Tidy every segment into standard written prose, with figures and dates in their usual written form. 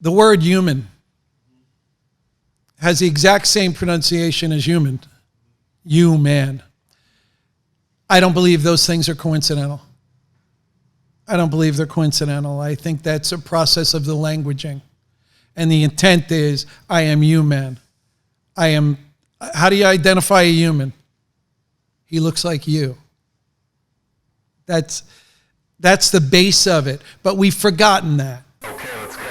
The word human has the exact same pronunciation as human. You, man. I don't believe those things are coincidental. I don't believe they're coincidental. I think that's a process of the languaging. And the intent is, I am you, man. How do you identify a human? He looks like you. That's the base of it. But we've forgotten that. Okay, let's go.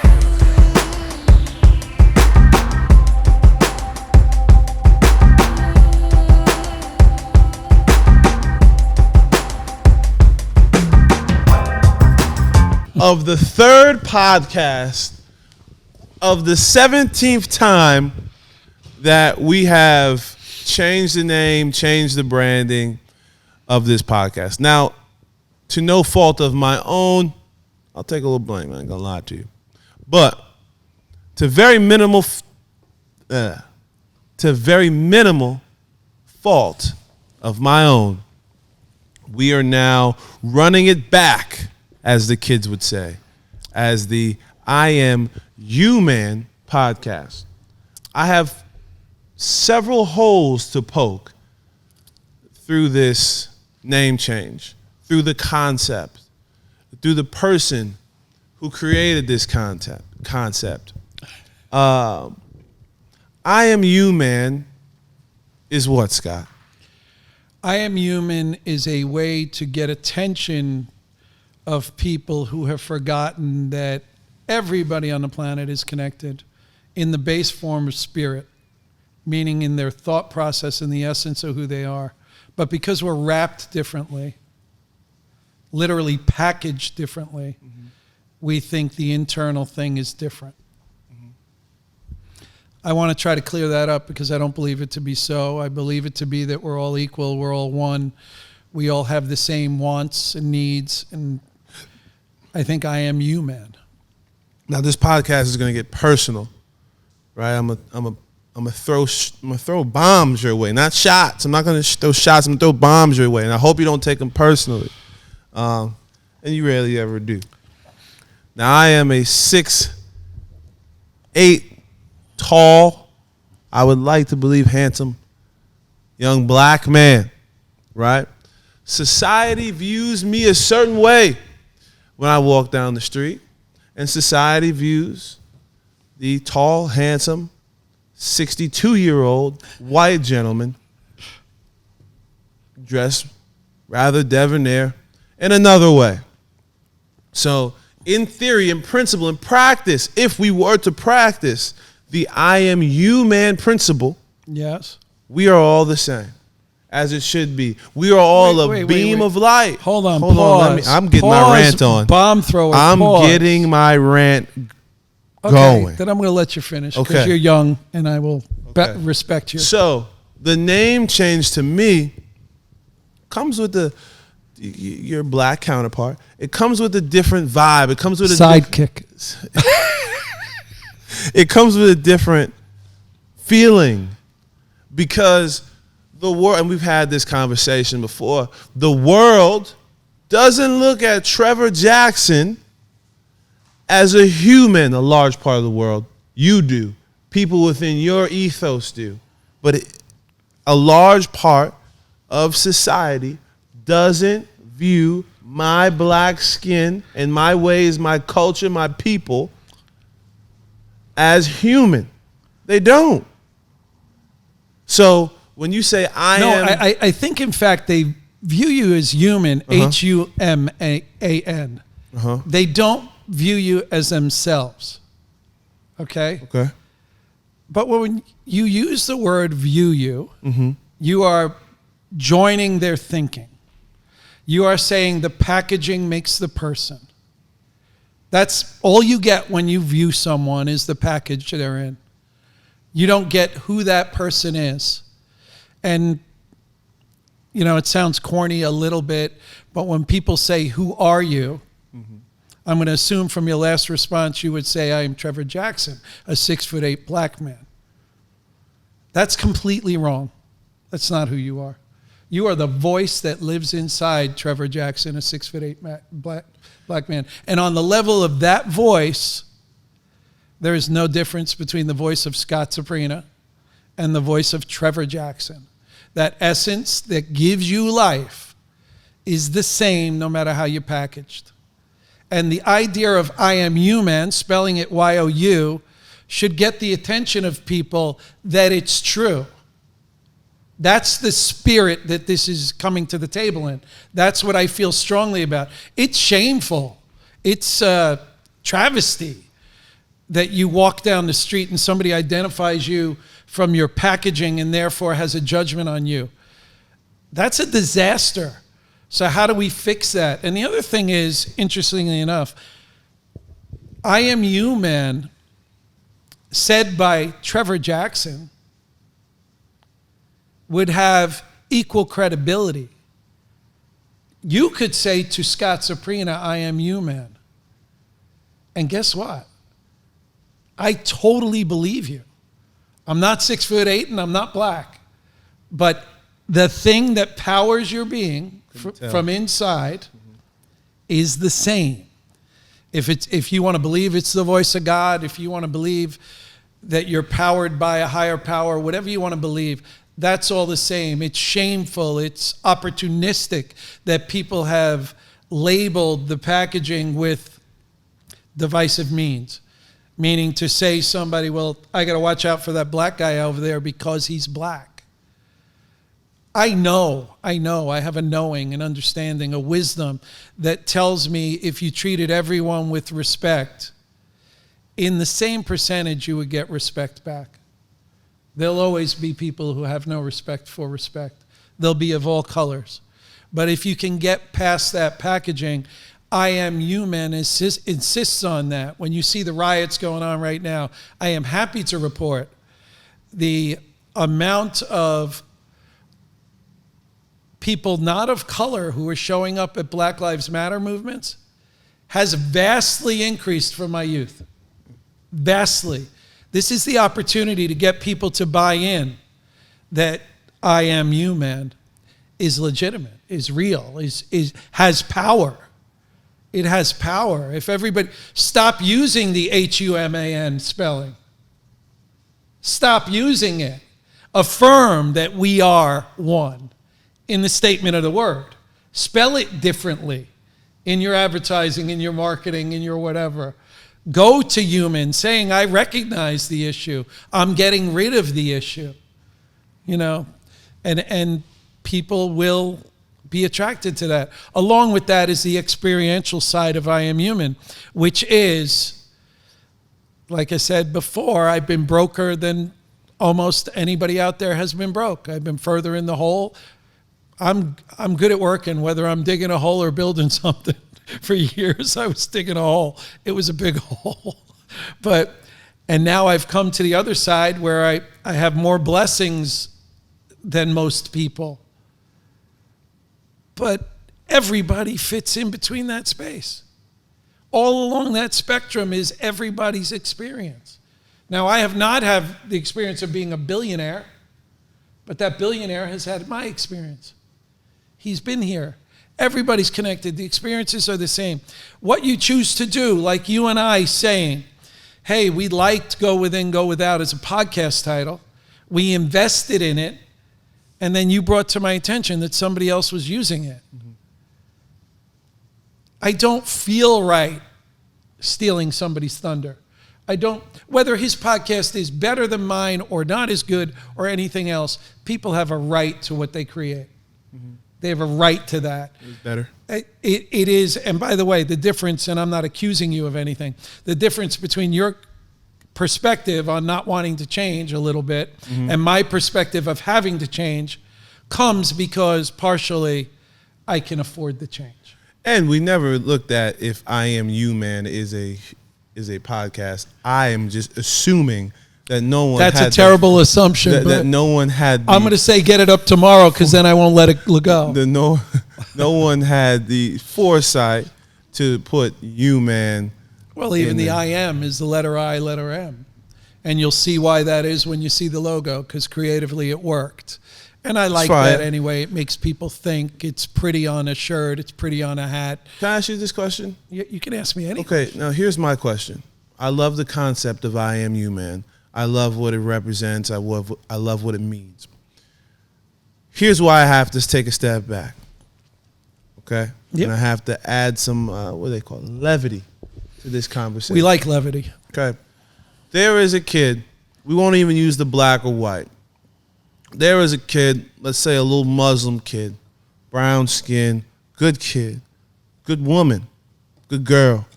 Of the third podcast of the 17th time that we have changed the name, changed the branding of this podcast. Now, to no fault of my own, I'll take a little blame. I ain't gonna lie to you, but to very minimal fault of my own, we are now running it back, as the kids would say, as the I Am YOUMAN Podcast. I have several holes to poke through this name change, through the concept, through the person who created this concept. I Am YOUMAN is what, Scott? I Am Human is a way to get attention of people who have forgotten that everybody on the planet is connected in the base form of spirit, meaning in their thought process and the essence of who they are. But because we're wrapped differently, literally packaged differently, we think the internal thing is different. I want to try to clear that up because I don't believe it to be so. I believe it to be that we're all equal, we're all one, we all have the same wants and needs, and I think I am you, man. Now this podcast is going to get personal, right? I'm gonna throw bombs your way, not shots. I'm not gonna throw shots. I'm gonna throw bombs your way, and I hope you don't take them personally. And you rarely ever do. Now I am a 6'8" tall, I would like to believe handsome, young black man, right? Society views me a certain way when I walk down the street, and society views the tall, handsome, 62-year-old white gentleman dressed rather debonair in another way. So in theory, in principle, in practice, if we were to practice the I Am YOUMAN principle, yes, we are all the same, as it should be. We are all a beam of light. Hold on, pause. I'm getting my rant on. Bomb thrower, I'm getting my rant going. Then I'm going to let you finish because Okay. you're young and I will respect you. So the name change to me comes with your black counterpart. It comes with a different vibe. It comes with a sidekick. It comes with a different feeling because the world, and we've had this conversation before, the world doesn't look at Trevor Jackson as a human. A large part of the world, you do. People within your ethos do. But a large part of society doesn't view my black skin and my ways, my culture, my people as human. They don't. So when you say I think in fact they view you as human, HUMAN. They don't view you as themselves. Okay? Okay. But when you use the word view you, you are joining their thinking. You are saying the packaging makes the person. That's all you get when you view someone is the package they're in. You don't get who that person is. And, you know, it sounds corny a little bit, but when people say, who are you? I'm going to assume from your last response, you would say, I am Trevor Jackson, a 6'8" black man. That's completely wrong. That's not who you are. You are the voice that lives inside Trevor Jackson, a 6'8" black man. And on the level of that voice, There is no difference between the voice of Scott Suprina and the voice of Trevor Jackson. That essence that gives you life is the same no matter how you're packaged. And the idea of I am human, spelling it Y-O-U, should get the attention of people that it's true. That's the spirit that this is coming to the table in. That's what I feel strongly about. It's shameful. It's a travesty that you walk down the street and somebody identifies you from your packaging and therefore has a judgment on you. That's a disaster. So how do we fix that? And the other thing is, interestingly enough, I am human, said by Trevor Jackson, would have equal credibility. You could say to Scott Suprina, I am human. And guess what? I totally believe you. I'm not 6'8" and I'm not black. But the thing that powers your being from inside is the same. If you want to believe it's the voice of God, if you want to believe that you're powered by a higher power, whatever you want to believe, that's all the same. It's shameful. It's opportunistic that people have labeled the packaging with divisive means. Meaning to say somebody, well, I got to watch out for that black guy over there because he's black. I know, I have a knowing, an understanding, a wisdom that tells me if you treated everyone with respect, in the same percentage you would get respect back. There'll always be people who have no respect for respect. They'll be of all colors. But if you can get past that packaging, I am human insists on that. When you see the riots going on right now, I am happy to report the amount of people not of color who are showing up at Black Lives Matter movements has vastly increased from my youth. Vastly. This is the opportunity to get people to buy in that I am human is legitimate, is real, has power. It has power. If everybody stop using the H-U-M-A-N spelling. Stop using it. Affirm that we are one in the statement of the word. Spell it differently in your advertising, in your marketing, in your whatever. Go to human saying, I recognize the issue. I'm getting rid of the issue. You know, and people will be attracted to that. Along with that is the experiential side of I Am Human, which is, like I said before, I've been broker than almost anybody out there has been broke. I've been further in the hole. I'm good at working, whether I'm digging a hole or building something. For years, I was digging a hole. It was a big hole. And now I've come to the other side where I have more blessings than most people. But everybody fits in between that space. All along that spectrum is everybody's experience. Now, I have not had the experience of being a billionaire, but that billionaire has had my experience. He's been here. Everybody's connected. The experiences are the same. What you choose to do, like you and I saying, hey, we liked Go Within, Go Without as a podcast title. We invested in it. And then you brought to my attention that somebody else was using it. Mm-hmm. I don't feel right stealing somebody's thunder. Whether his podcast is better than mine or not as good or anything else, people have a right to what they create. Mm-hmm. They have a right to that. It's better. It is, and by the way, the difference, and I'm not accusing you of anything, the difference between your perspective on not wanting to change a little bit and my perspective of having to change comes because partially I can afford the change. And we never looked at if I Am Human is a podcast. I am just assuming that no one That's had a terrible assumption. That no one had I'm going to say get it up tomorrow because then I won't let it go. No one had the foresight to put human. Well, even the I am is the letter I, letter M. And you'll see why that is when you see the logo, because creatively it worked. And I like that anyway. It makes people think. It's pretty on a shirt. It's pretty on a hat. Can I ask you this question? You can ask me anything. Okay, now here's my question. I love the concept of I Am You, Man. I love what it represents. I love what it means. Here's why I have to take a step back. Okay? Yep. And I have to add some, what do they call it? Levity to this conversation. We like levity. Okay. There is a kid, we won't even use the black or white. There is a kid, let's say a little Muslim kid, brown skin, good kid, good woman, good girl.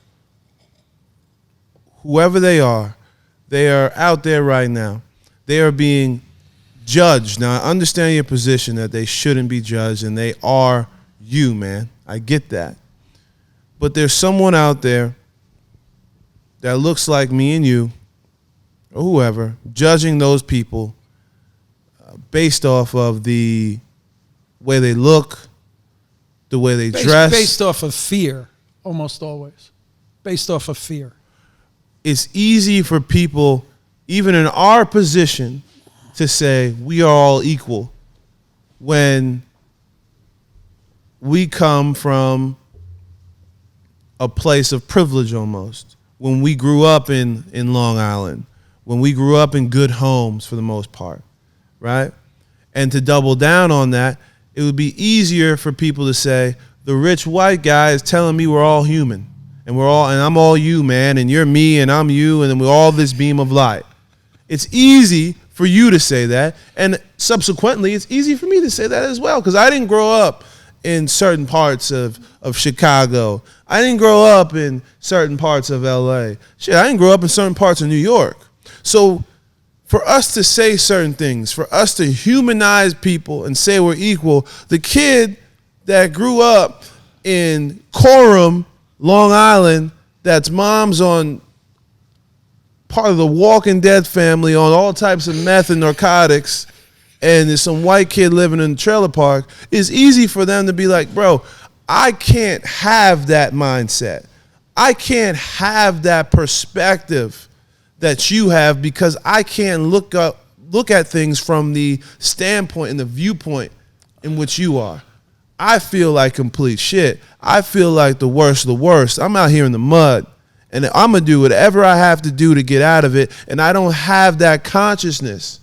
Whoever they are out there right now. They are being judged. Now, I understand your position that they shouldn't be judged, and they are you, man. I get that. But there's someone out there that looks like me and you, or whoever, judging those people based off of the way they look, the way they dress. Based off of fear, almost always. Based off of fear. It's easy for people, even in our position, to say we are all equal when we come from a place of privilege almost. When we grew up in Long Island, when we grew up in good homes for the most part, right? And to double down on that, it would be easier for people to say, the rich white guy is telling me we're all human. And I'm all you, man, and you're me, and I'm you, and then we're all this beam of light. It's easy for you to say that, and subsequently, it's easy for me to say that as well, because I didn't grow up in certain parts of Chicago. I didn't grow up in certain parts of LA. Shit, I didn't grow up in certain parts of New York. So for us to say certain things, for us to humanize people and say we're equal, the kid that grew up in Coram, Long Island, that's mom's on part of the Walking Dead family on all types of meth and narcotics, and there's some white kid living in the trailer park, it's easy for them to be like, bro, I can't have that mindset. I can't have that perspective that you have because I can't look at things from the standpoint and the viewpoint in which you are. I feel like complete shit. I feel like the worst of the worst. I'm out here in the mud, and I'm going to do whatever I have to do to get out of it, and I don't have that consciousness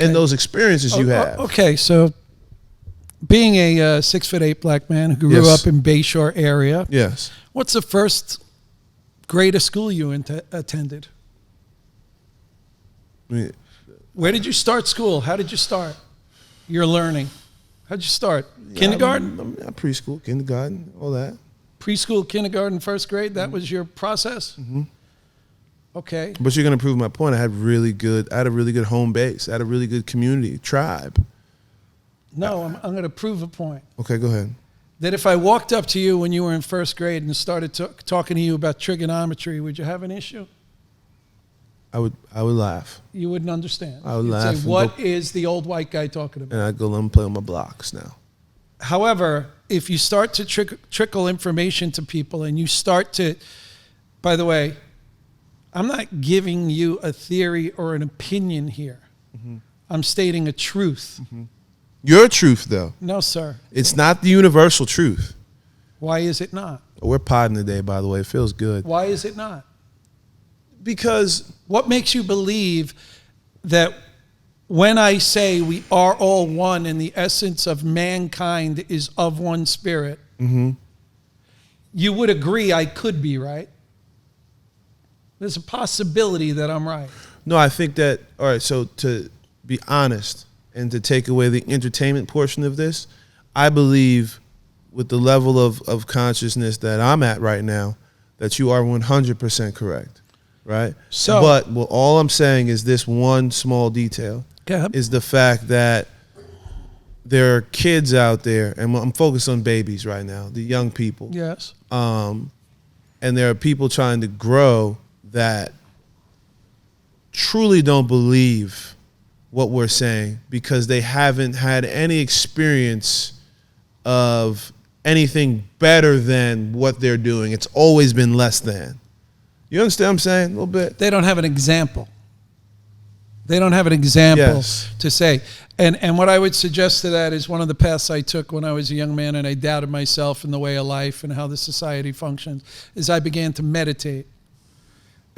and those experiences you have. Okay, so being a 6'8" black man who grew up in Bayshore area, yes. What's the first grade of school you attended? Where did you start school? How did you start your learning? How'd you start? Kindergarten? I'm preschool, kindergarten, all that. Preschool, kindergarten, first grade, that was your process? Mm-hmm. Okay. But you're going to prove my point. I had a really good home base. I had a really good community, tribe. No, I'm going to prove a point. Okay, go ahead. That if I walked up to you when you were in first grade and started talking to you about trigonometry, would you have an issue? I would laugh. You wouldn't understand. I would You'd laugh. say, what is the old white guy talking about? And I'd go, let him play on my blocks now. However, if you start to trickle information to people and you start to, by the way, I'm not giving you a theory or an opinion here. Mm-hmm. I'm stating a truth. Mm-hmm. Your truth, though. No, sir. It's not the universal truth. Why is it not? We're podding today, by the way. It feels good. Why is it not? Because what makes you believe that when I say we are all one and the essence of mankind is of one spirit, mm-hmm. you would agree I could be right? There's a possibility that I'm right. No, I think that, all right, so to be honest and to take away the entertainment portion of this, I believe with the level of consciousness that I'm at right now, that you are 100% correct, right? So, but all I'm saying is this one small detail is the fact that there are kids out there, and I'm focused on babies right now, the young people. Yes. And there are people trying to grow that truly don't believe what we're saying because they haven't had any experience of anything better than what they're doing. It's always been less than. You understand what I'm saying a little bit? They don't have an example. They don't have an example to say. And what I would suggest to that is one of the paths I took when I was a young man and I doubted myself and the way of life and how the society functions is I began to meditate.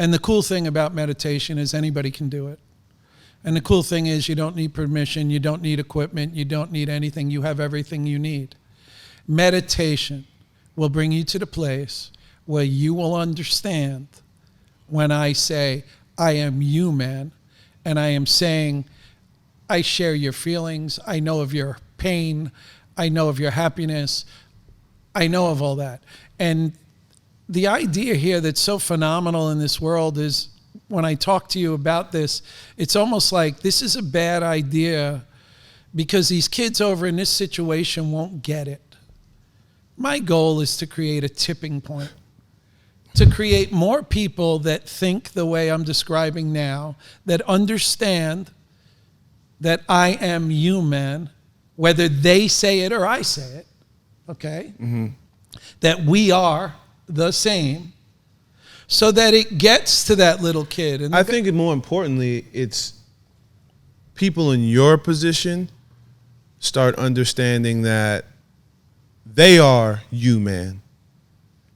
And the cool thing about meditation is anybody can do it. And the cool thing is you don't need permission, you don't need equipment, you don't need anything. You have everything you need. Meditation will bring you to the place where you will understand when I say, I am human, and I am saying, I share your feelings, I know of your pain, I know of your happiness, I know of all that. And the idea here that's so phenomenal in this world is, when I talk to you about this, it's almost like this is a bad idea because these kids over in this situation won't get it. My goal is to create a tipping point, to create more people that think the way I'm describing now, that understand that I am human, whether they say it or I say it, okay? Mm-hmm. That we are the same, so that it gets to that little kid. And I think more importantly, it's people in your position start understanding that they are you, man.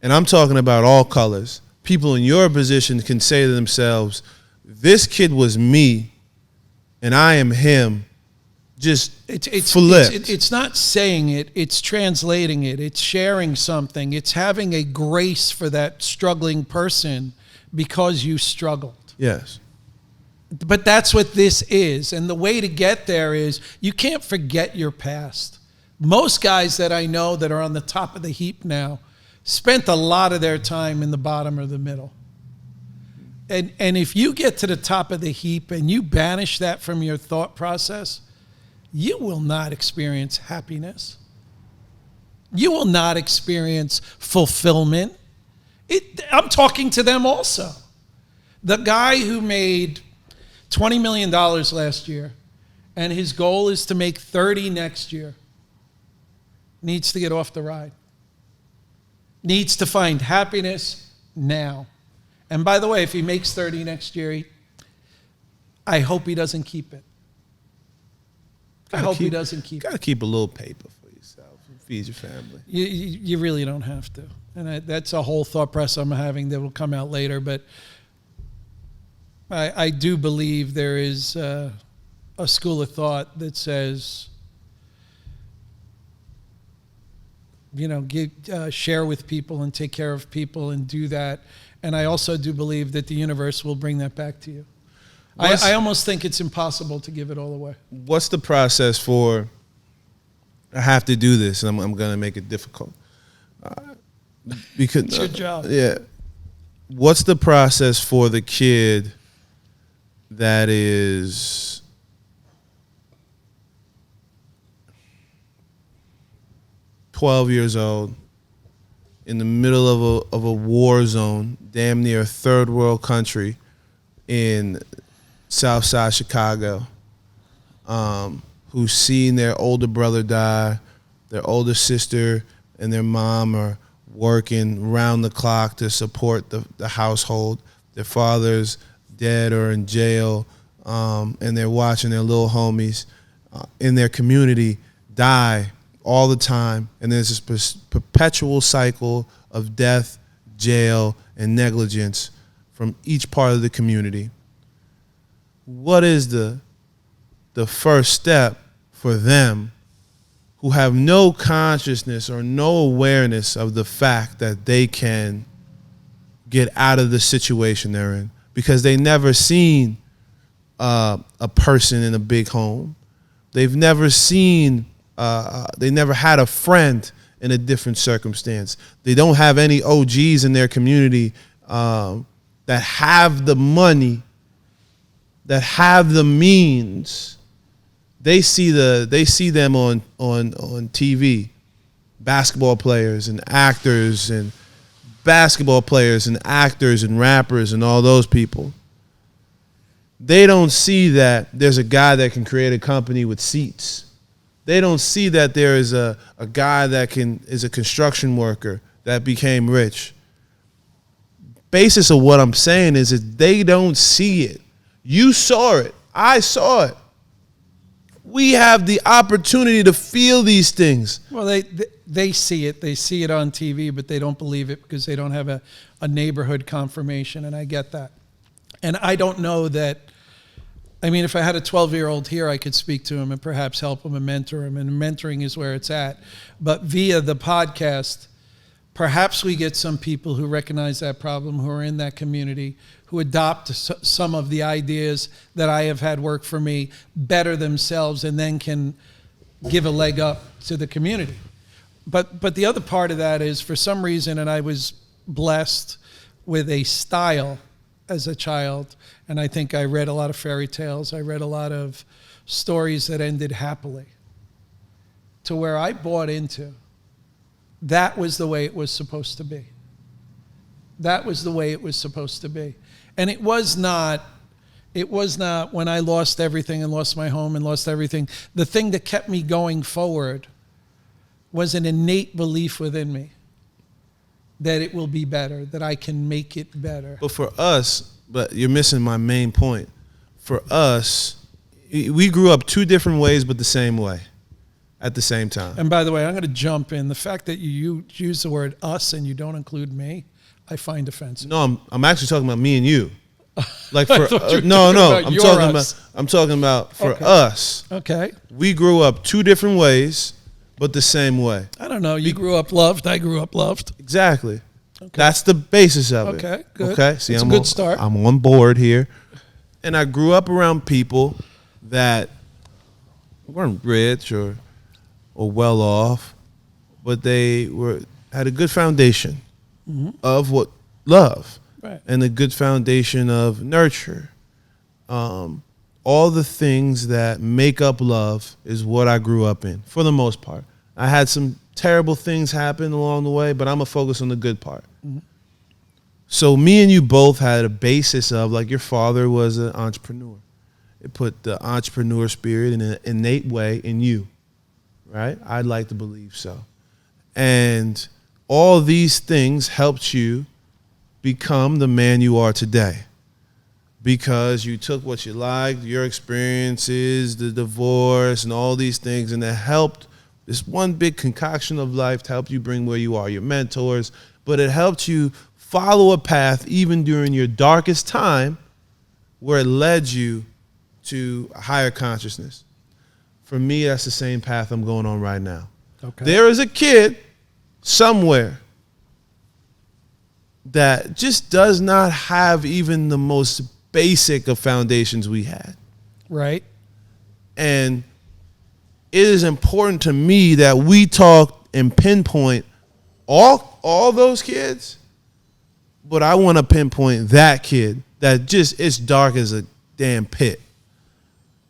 And I'm talking about all colors. People in your position can say to themselves, this kid was me and I am him. Just flipped. It's not saying it, it's translating it, it's sharing something, it's having a grace for that struggling person because you struggled. Yes. But that's what this is. And the way to get there is you can't forget your past. Most guys that I know that are on the top of the heap now spent a lot of their time in the bottom or the middle. And if you get to the top of the heap and you banish that from your thought process, you will not experience happiness. You will not experience fulfillment. I'm talking to them also. The guy who made $20 million last year and his goal is to make 30 next year needs to get off the ride. Needs to find happiness now. And by the way, if he makes 30 next year, I hope he doesn't keep it. I hope he doesn't keep it. Got to keep a little paper for yourself and feed your family. You really don't have to. And that's a whole thought process I'm having that will come out later. But I do believe there is a school of thought that says, share with people and take care of people and do that. And I also do believe that the universe will bring that back to you. I almost think it's impossible to give it all away. What's the process for, I have to do this, and I'm going to make it difficult. Because it's your job. Yeah. What's the process for the kid that is $12 years old, in the middle of a war zone, damn near a third world country in Southside Chicago, who's seen their older brother die, their older sister and their mom are working round the clock to support the household. Their father's dead or in jail, and they're watching their little homies in their community die all the time. And there's this perpetual cycle of death, jail, and negligence from each part of the community. What is the first step for them who have no consciousness or no awareness of the fact that they can get out of the situation they're in? Because they never seen a person in a big home. They've never seen, they never had a friend in a different circumstance. They don't have any OGs in their community that have the money, that have the means. They see them on TV, basketball players and actors and basketball players and actors and rappers and all those people. They don't see that there's a guy that can create a company with seats. They don't see that there is a guy that is a construction worker that became rich. Basis of what I'm saying is that they don't see it. You saw it. I saw it. We have the opportunity to feel these things. Well, they see it. They see it on TV, but they don't believe it because they don't have a neighborhood confirmation, and I get that. And I don't know that, I mean, if I had a 12-year-old here, I could speak to him and perhaps help him and mentor him, and mentoring is where it's at. But via the podcast, perhaps we get some people who recognize that problem, who are in that community, who adopt some of the ideas that I have had work for me, better themselves, and then can give a leg up to the community. But the other part of that is, for some reason, and I was blessed with a style as a child, and I think I read a lot of fairy tales, I read a lot of stories that ended happily, to where I bought into that was the way it was supposed to be. That was the way it was supposed to be. And it was not when I lost everything and lost my home and lost everything. The thing that kept me going forward was an innate belief within me that it will be better, that I can make it better. But for us, but you're missing my main point. For us, we grew up two different ways, but the same way at the same time. And by the way, I'm going to jump in. The fact that you use the word us and you don't include me, I find offensive. No, I'm actually talking about me and you. Like I for thought you were no, us. I'm talking about for Okay. us. Okay. We grew up two different ways, but the same way. I don't know. You grew up loved. I grew up loved. Exactly. Okay. That's the basis of it. Okay, good. Okay, see, That's a I'm good start. I'm on board here, and I grew up around people that weren't rich or well off, but they had a good foundation of what love, Right. and a good foundation of nurture. All the things that make up love is what I grew up in, for the most part. I had some terrible things happen along the way, but I'm going to focus on the good part. Mm-hmm. So me and you both had a basis of, like, your father was an entrepreneur. It put the entrepreneur spirit in an innate way in you, right? I'd like to believe so. And all these things helped you become the man you are today, because you took what you liked, your experiences, the divorce, and all these things, and it helped this one big concoction of life to help you bring where you are, your mentors, but it helped you follow a path even during your darkest time where it led you to a higher consciousness. For me, that's the same path I'm going on right now. Okay. There is a kid somewhere that just does not have even the most basic of foundations we had. Right. And it is important to me that we talk and pinpoint all those kids, but I want to pinpoint that kid that just, it's dark as a damn pit.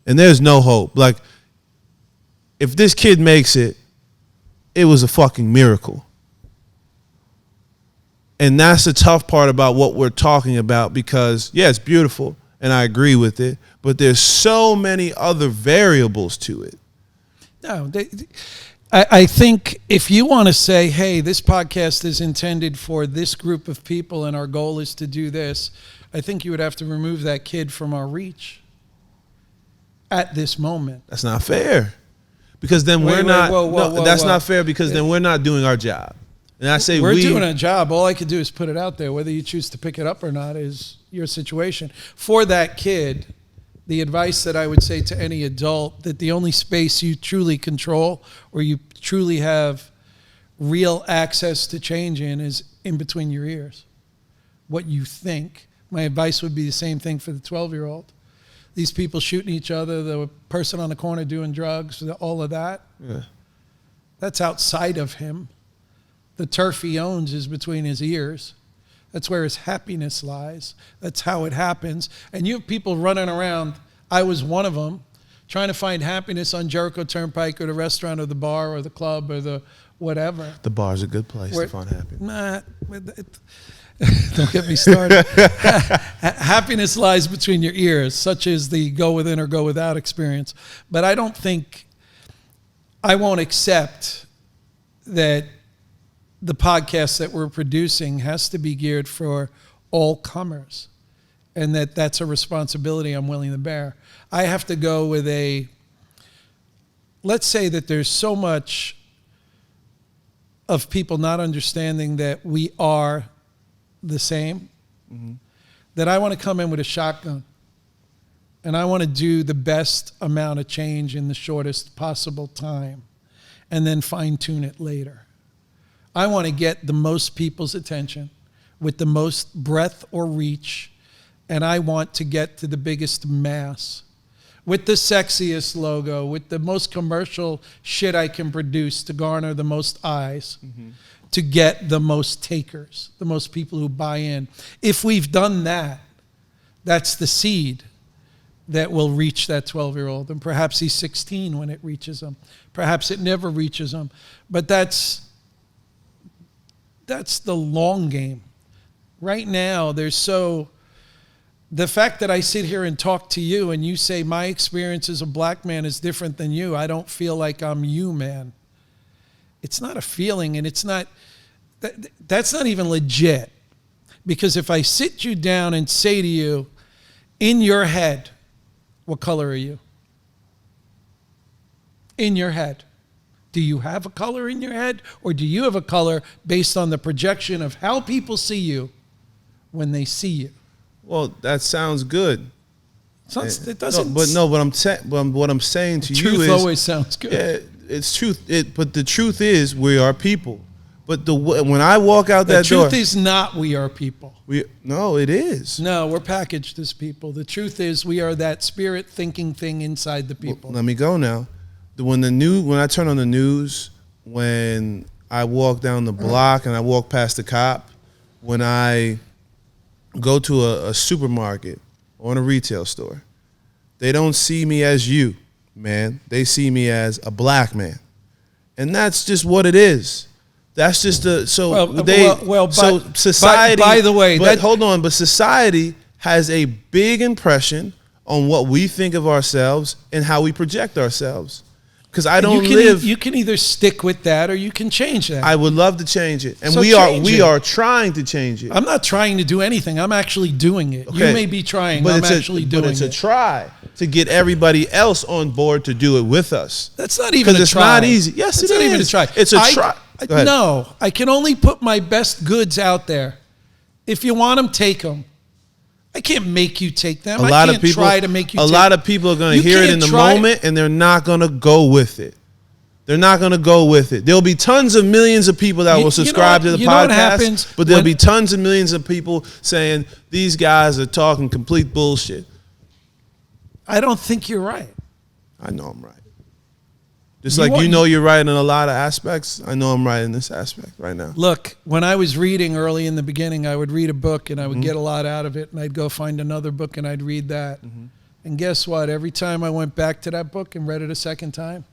And there's no hope. Like, if this kid makes it, it was a fucking miracle. And that's the tough part about what we're talking about, because, yeah, it's beautiful, and I agree with it, but there's so many other variables to it. No, I think if you want to say, hey, this podcast is intended for this group of people and our goal is to do this, I think you would have to remove that kid from our reach at this moment. That's not fair. Because then that's not fair, because then we're not doing our job. And I say we're doing a job. All I could do is put it out there. Whether you choose to pick it up or not is your situation. For that kid, the advice that I would say to any adult, that the only space you truly control or you truly have real access to change in is in between your ears. What you think. My advice would be the same thing for the 12-year-old. These people shooting each other, the person on the corner doing drugs, all of that. Yeah. That's outside of him. The turf he owns is between his ears. That's where his happiness lies. That's how it happens. And you have people running around, I was one of them, trying to find happiness on Jericho Turnpike or the restaurant or the bar or the club or the whatever. The bar's a good place to find happiness. Nah, don't get me started. Happiness lies between your ears, such as the go within or go without experience. But I don't think, I won't accept that the podcast that we're producing has to be geared for all comers, and that's a responsibility I'm willing to bear. I have to go with let's say that there's so much of people not understanding that we are the same, that I want to come in with a shotgun and I want to do the best amount of change in the shortest possible time and then fine tune it later. I want to get the most people's attention with the most breadth or reach, and I want to get to the biggest mass with the sexiest logo, with the most commercial shit I can produce to garner the most eyes, to get the most takers, the most people who buy in. If we've done that, that's the seed that will reach that 12-year-old. And perhaps he's 16 when it reaches him. Perhaps it never reaches him. But that's the long game. Right now, the fact that I sit here and talk to you and you say my experience as a black man is different than you, I don't feel like I'm you, man. It's not a feeling, and that's not even legit. Because if I sit you down and say to you, in your head, what color are you? In your head. Do you have a color in your head, or do you have a color based on the projection of how people see you when they see you? Well, that sounds good. It doesn't. What I'm saying to you is, truth always sounds good. Yeah, it's truth. But the truth is, we are people. But when I walk out that door, the truth is not we are people. No, it is. No, we're packaged as people. The truth is we are that spirit thinking thing inside the people. Well, let me go now. When I turn on the news, when I walk down the block and I walk past the cop, when I go to a supermarket or in a retail store, they don't see me as you, man. They see me as a black man. And that's just what it is. That's just society. By the way, but society has a big impression on what we think of ourselves and how we project ourselves. Because you can either stick with that or you can change that. I would love to change it, and so we are trying to change it. I'm not trying to do anything. I'm actually doing it. Okay. You may be trying. But I'm actually doing it. But it's a try to get everybody else on board to do it with us. That's not even a try. Because it's not easy. Yes, it is. It's not even a try. It's a try. No, I can only put my best goods out there. If you want them, take them. I can't make you take them. I can't try to make you take them. A lot of people are going to hear it in the moment, and they're not going to go with it. They're not going to go with it. There'll be tons of millions of people that will subscribe to the podcast, but there'll be tons of millions of people saying, these guys are talking complete bullshit. I don't think you're right. I know I'm right. Just like you know you're right in a lot of aspects, I know I'm right in this aspect right now. Look, when I was reading early in the beginning, I would read a book and I would get a lot out of it, and I'd go find another book and I'd read that. And guess what? Every time I went back to that book and read it a second time,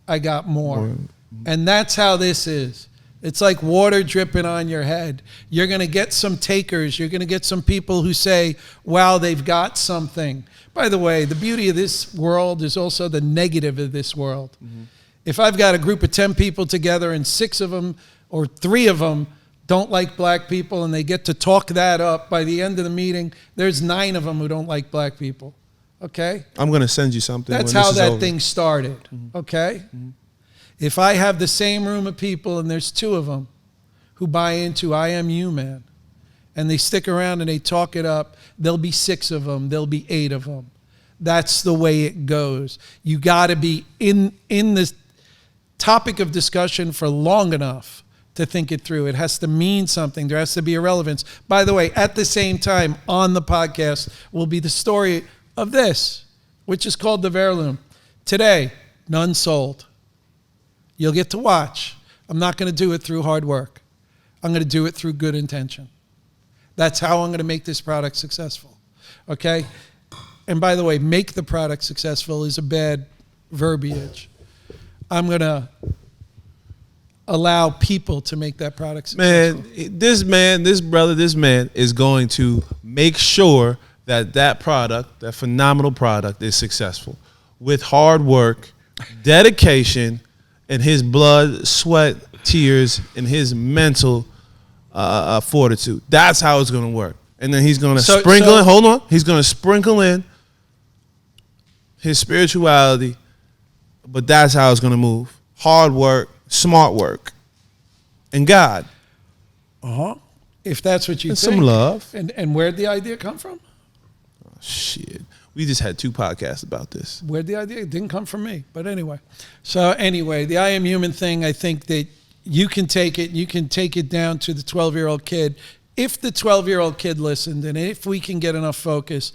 I got more. And that's how this is. It's like water dripping on your head. You're going to get some takers. You're going to get some people who say, wow, they've got something. By the way, the beauty of this world is also the negative of this world. If I've got a group of 10 people together and 6 of them or 3 of them don't like black people and they get to talk that up, by the end of the meeting, there's 9 of them who don't like black people. Okay? I'm going to send you something. That's how that thing started. Okay? If I have the same room of people and there's 2 of them who buy into I Am YOUMAN and they stick around and they talk it up, there'll be 6 of them, there'll be 8 of them. That's the way it goes. You got to be in this topic of discussion for long enough to think it through. It has to mean something. There has to be a relevance. By the way, at the same time, on the podcast will be the story of this, which is called the heirloom. Today, none sold. You'll get to watch. I'm not going to do it through hard work. I'm going to do it through good intention. That's how I'm going to make this product successful. Okay? And by the way, make the product successful is a bad verbiage. I'm going to allow people to make that product successful. This man is going to make sure that product, that phenomenal product, is successful with hard work, dedication, and his blood, sweat, tears, and his mental fortitude. That's how it's going to work. And then he's going to sprinkle in. Hold on. He's going to sprinkle in his spirituality, but that's how it's going to move. Hard work, smart work, and God. If that's what you And think. some love. And where'd the idea come from? Oh, shit. We just had 2 podcasts about this. Where'd the idea? It didn't come from me. But anyway. So anyway, the I Am Human thing, I think that you can take it down to the 12-year-old kid. If the 12-year-old kid listened, and if we can get enough focus,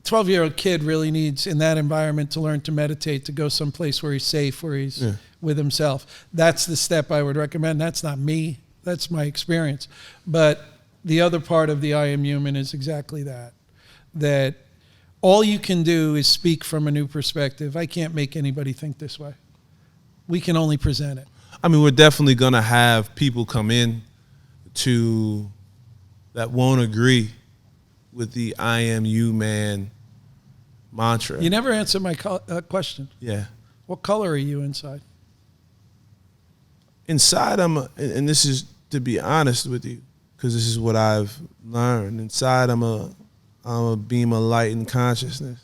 12-year-old kid really needs, in that environment, to learn to meditate, to go someplace where he's safe, where he's with himself. That's the step I would recommend. That's not me. That's my experience. But the other part of the I Am Human is exactly that. That all you can do is speak from a new perspective. I can't make anybody think this way. We can only present it. I mean, we're definitely going to have people come in that won't agree with the I Am You Man mantra. You never answered my question. Yeah. What color are you inside? Inside, and this is to be honest with you, because this is what I've learned. Inside, I'm a beam of light and consciousness.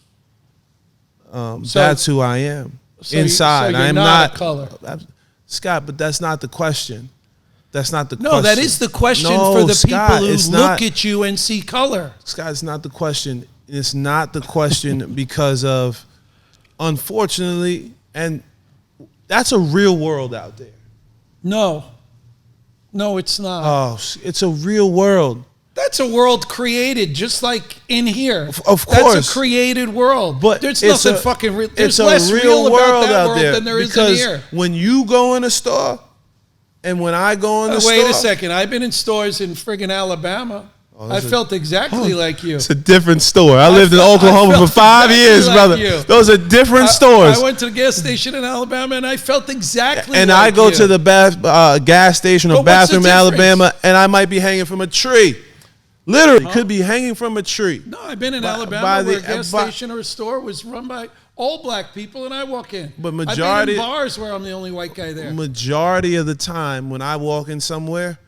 That's who I am. Inside, you're I am not a color. Scott, but that's not the question. That's not the question. No, that is the question for the people who look at you and see color. Scott, it's not the question. It's not the question because of, unfortunately, and that's a real world out there. No, it's not. Oh, it's a real world. That's a world created, just like in here. Of course. That's a created world. But there's nothing fucking real. There's it's less a real world about that out world there than there is because in here. when you go in a store and when I go in the store. Wait a second. I've been in stores in friggin' Alabama. I felt exactly like you. It's a different store. I lived in Oklahoma for 5 years, brother. Those are different stores. I went to the gas station in Alabama, and I felt exactly like you. And I go to the gas station or bathroom in Alabama, and I might be hanging from a tree. Literally, could be hanging from a tree. No, I've been in Alabama where a gas station or a store was run by all black people, and I walk in. But I've been in bars where I'm the only white guy there. Majority of the time, when I walk in somewhere,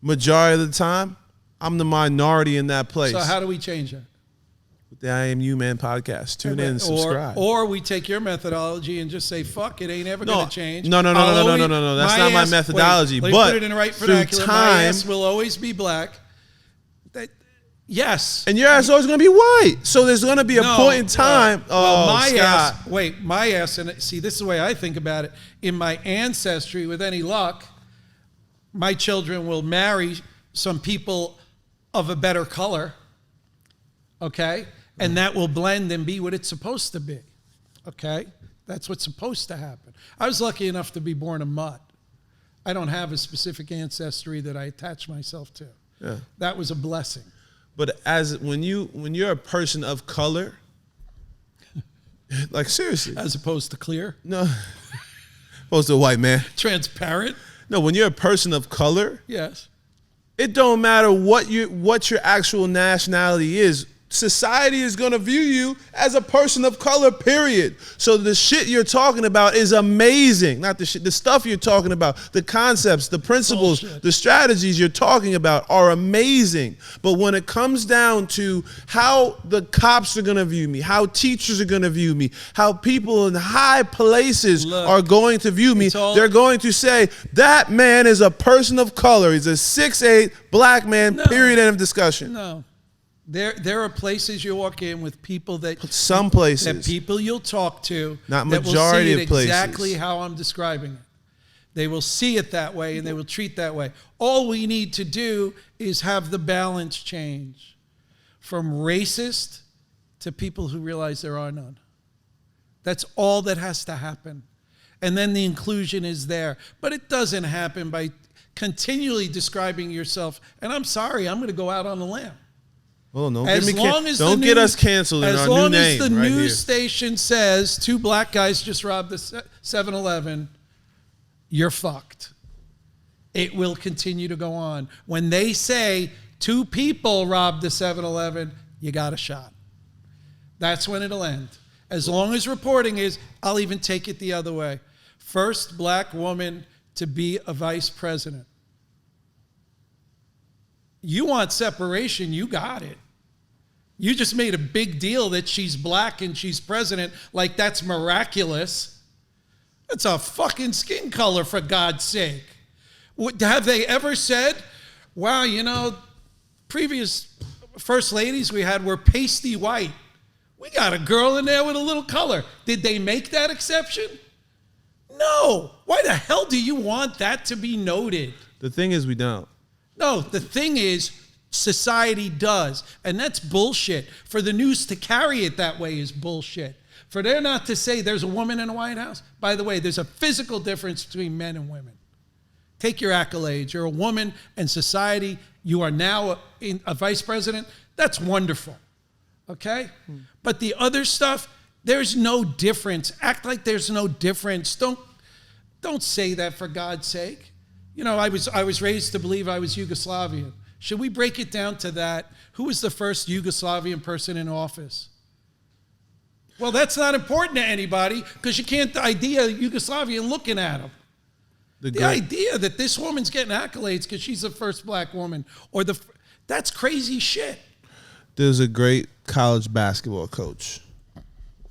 majority of the time, I'm the minority in that place. So how do we change that? With the I Am You Man podcast. Tune in and subscribe. Or we take your methodology and just say, fuck, it ain't ever going to change. No. That's not my methodology. Let me put it in the right vernacular. My ass will always be black. Yes. And your ass is always going to be white. So there's going to be a point in time. My ass, and see, this is the way I think about it. In my ancestry, with any luck, my children will marry some people of a better color, okay? And that will blend and be what it's supposed to be, okay? That's what's supposed to happen. I was lucky enough to be born a mutt. I don't have a specific ancestry that I attach myself to. Yeah. That was a blessing. But when you're a person of color, like seriously. As opposed to clear? No. Opposed to a white man. Transparent? No, when you're a person of color. Yes. It don't matter what your actual nationality is. Society is going to view you as a person of color, period. So the shit you're talking about is amazing. Not the shit, the stuff you're talking about, the concepts, the principles, the strategies you're talking about are amazing. But when it comes down to how the cops are going to view me, how teachers are going to view me, how people in high places are going to view me, they're going to say, that man is a person of color. He's a 6'8" black man, period, end of discussion. No. There are places you walk in with people that people you'll talk to not majority of places exactly how I'm describing it. They will see it that way and they will treat that way. All we need to do is have the balance change from racist to people who realize there are none. That's all that has to happen. And then the inclusion is there. But it doesn't happen by continually describing yourself. And I'm sorry, I'm going to go out on a limb. Oh, no. Don't get us canceled in our new name. As long as the news station says 2 black guys just robbed the 7-Eleven, you're fucked. It will continue to go on. When they say 2 people robbed the 7-Eleven, you got a shot. That's when it'll end. As long as reporting is, I'll even take it the other way. First black woman to be a vice president. You want separation, you got it. You just made a big deal that she's black and she's president, like that's miraculous. It's a fucking skin color, for God's sake. Have they ever said, wow, previous first ladies we had were pasty white. We got a girl in there with a little color. Did they make that exception? No. Why the hell do you want that to be noted? The thing is, we don't. No, the thing is, society does. And that's bullshit. For the news to carry it that way is bullshit. For there not to say there's a woman in the White House. By the way, there's a physical difference between men and women. Take your accolades. You're a woman and society. You are now a vice president. That's wonderful. Okay? But the other stuff, there's no difference. Act like there's no difference. Don't say that, for God's sake. I was raised to believe I was Yugoslavian. Should we break it down to that? Who was the first Yugoslavian person in office? Well, that's not important to anybody because you can't idea Yugoslavian looking at them. The idea that this woman's getting accolades because she's the first black woman that's crazy shit. There's a great college basketball coach.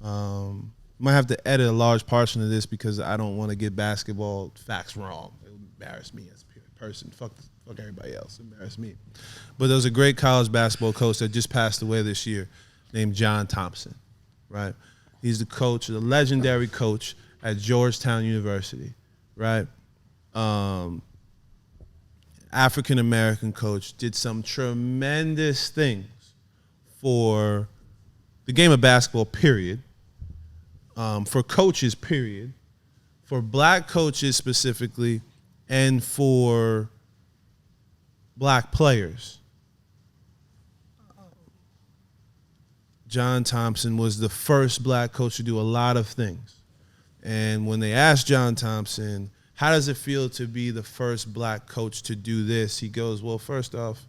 Might have to edit a large portion of this because I don't want to get basketball facts wrong. It would embarrass me as a person. Fuck everybody else. Embarrass me. But there was a great college basketball coach that just passed away this year named John Thompson, right? He's the coach, the legendary coach at Georgetown University, right? African-American coach, did some tremendous things for the game of basketball, period. For coaches, period. For black coaches specifically, and for black players. John Thompson was the first black coach to do a lot of things. And when they asked John Thompson, how does it feel to be the first black coach to do this? He goes, well, first off,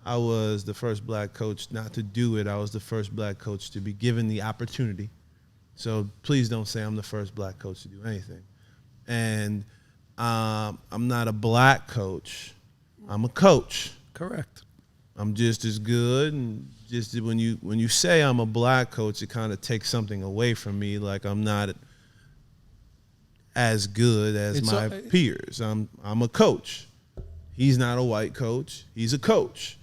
I was the first black coach not to do it. I was the first black coach to be given the opportunity. So please don't say I'm the first black coach to do anything. And I'm not a black coach. I'm a coach. Correct. I'm just as good, and just when you say I'm a black coach, it kind of takes something away from me. Like I'm not as good as my peers. I'm a coach. He's not a white coach. He's a coach.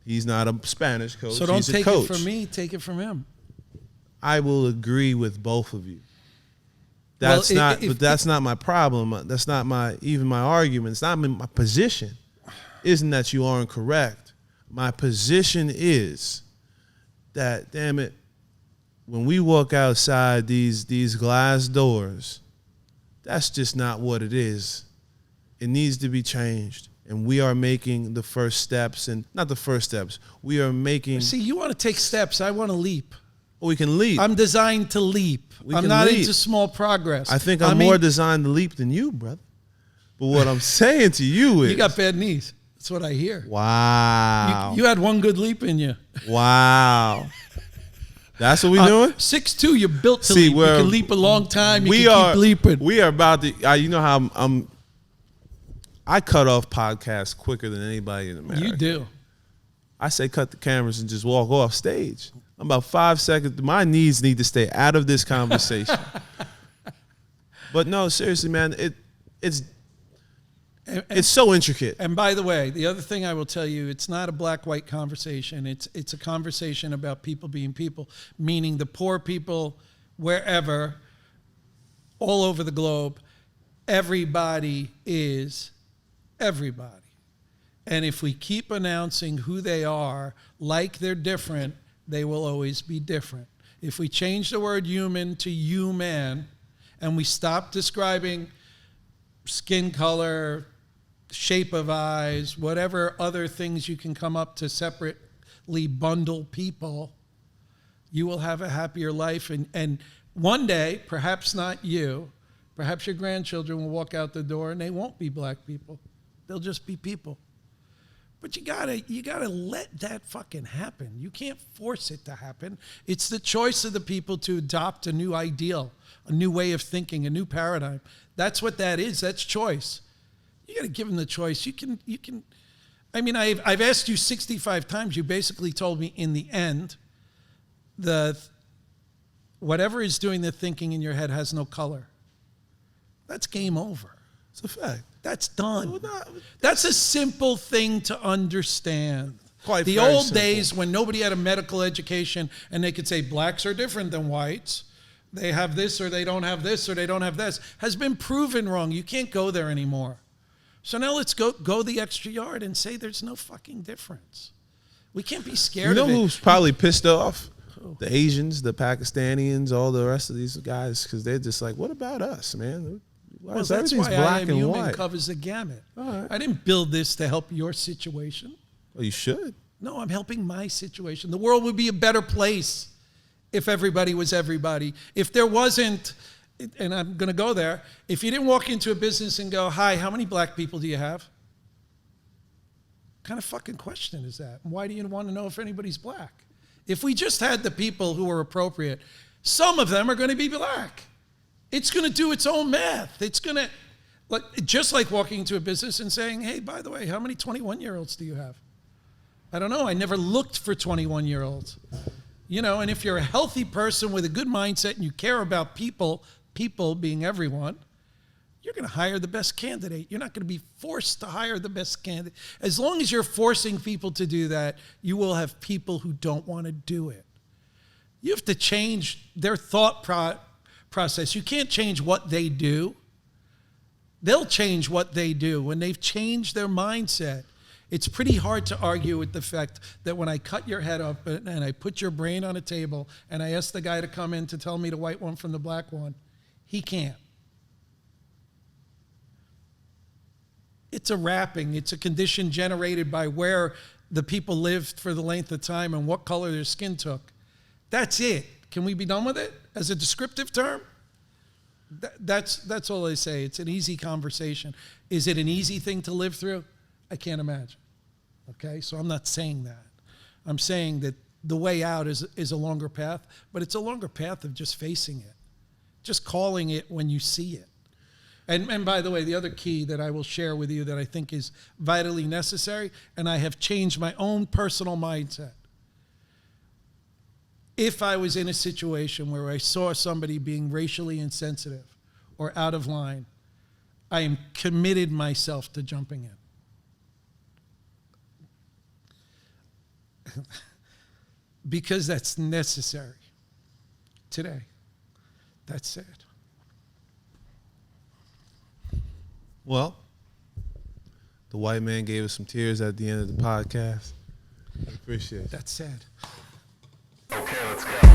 He's not a Spanish coach. So don't He's take a coach. it from me. Take it from him. I will agree with both of you. That's not my problem. That's not my argument. It's not my position. Isn't that you aren't correct? My position is that, damn it, when we walk outside these glass doors, that's just not what it is. It needs to be changed. And we are making the first steps, and not the first steps. We are making. See, you want to take steps. I want to leap. We can leap. I'm designed to leap. I'm not into small progress. I think I'm more designed to leap than you, brother. But what I'm saying to you is, you got bad knees. That's what I hear. Wow. You had one good leap in you. Wow. That's what we're doing? 6'2", you're built to leap. You can leap a long time. You can keep leaping. We are about to, you know how I cut off podcasts quicker than anybody in America. You do. I say cut the cameras and just walk off stage. I'm about 5 seconds. My knees need to stay out of this conversation. But no, seriously, man, it's so intricate. And by the way, the other thing I will tell you, it's not a black-white conversation. It's a conversation about people being people, meaning the poor people, wherever, all over the globe, everybody is everybody. And if we keep announcing who they are like they're different, they will always be different. If we change the word human to human, and we stop describing skin color, shape of eyes, whatever other things you can come up to separately bundle people, you will have a happier life. And one day, perhaps not you, perhaps your grandchildren will walk out the door and they won't be black people. They'll just be people. But you gotta let that fucking happen. You can't force it to happen. It's the choice of the people to adopt a new ideal, a new way of thinking, a new paradigm. That's what that is. That's choice. You got to give them the choice. You can. I mean, I've asked you 65 times. You basically told me in the end, whatever is doing the thinking in your head has no color. That's game over. It's a fact. That's done. Well, not- That's a simple thing to understand. Quite the very old simple. days when nobody had a medical education and they could say blacks are different than whites, they have this or they don't have this or they don't have this, has been proven wrong. You can't go there anymore. So now let's go the extra yard and say there's no fucking difference. We can't be You scared know of it. who's probably pissed off? The Asians, the Pakistanians, all the rest of these guys, because they're just like, what about us, man? Why Well, is that's everything's why black I Am and Human white? covers the gamut. All right. I didn't build this to help your situation. Well, you should. No, I'm helping my situation. The world would be a better place if everybody was everybody. If there wasn't, and I'm going to go there, if you didn't walk into a business and go, hi, how many black people do you have? What kind of fucking question is that? And why do you want to know if anybody's black? If we just had the people who are appropriate, some of them are going to be black. It's going to do its own math. It's going to, just like walking into a business and saying, hey, by the way, how many 21-year-olds do you have? I don't know. I never looked for 21-year-olds. You know, and if you're a healthy person with a good mindset and you care about people being everyone, you're going to hire the best candidate. You're not going to be forced to hire the best candidate. As long as you're forcing people to do that, you will have people who don't want to do it. You have to change their thought process. You can't change what they do. They'll change what they do when they've changed their mindset. It's pretty hard to argue with the fact that when I cut your head up and I put your brain on a table and I ask the guy to come in to tell me the white one from the black one, he can't. It's a wrapping. It's a condition generated by where the people lived for the length of time and what color their skin took. That's it. Can we be done with it as a descriptive term? That's all I say. It's an easy conversation. Is it an easy thing to live through? I can't imagine. Okay, so I'm not saying that. I'm saying that the way out is a longer path, but it's a longer path of just facing it, just calling it when you see it. And by the way, the other key that I will share with you that I think is vitally necessary, and I have changed my own personal mindset. If I was in a situation where I saw somebody being racially insensitive or out of line, I am committed myself to jumping in. Because that's necessary today. That's it. Well, the white man gave us some tears at the end of the podcast. I appreciate it. That's sad. Okay, let's go.